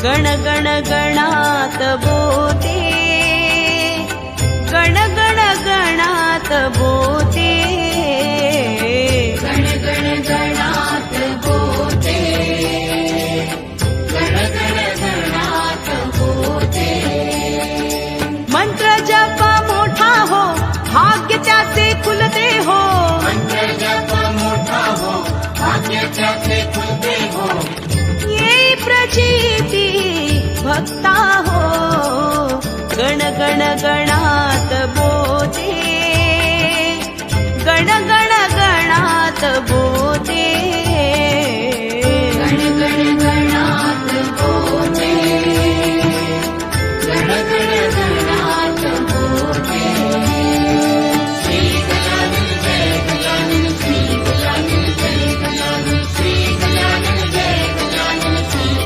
गण गण गणात बोते, गण गण गणात बोते, गण गण गणात बोते, गण गण गणात बोते. मंत्र जप मोठा हो, भाग्य त्याचे खुलते हो. मंत्र जप मोठा हो, भाग्य त्याचे खुलते हो. येई प्रची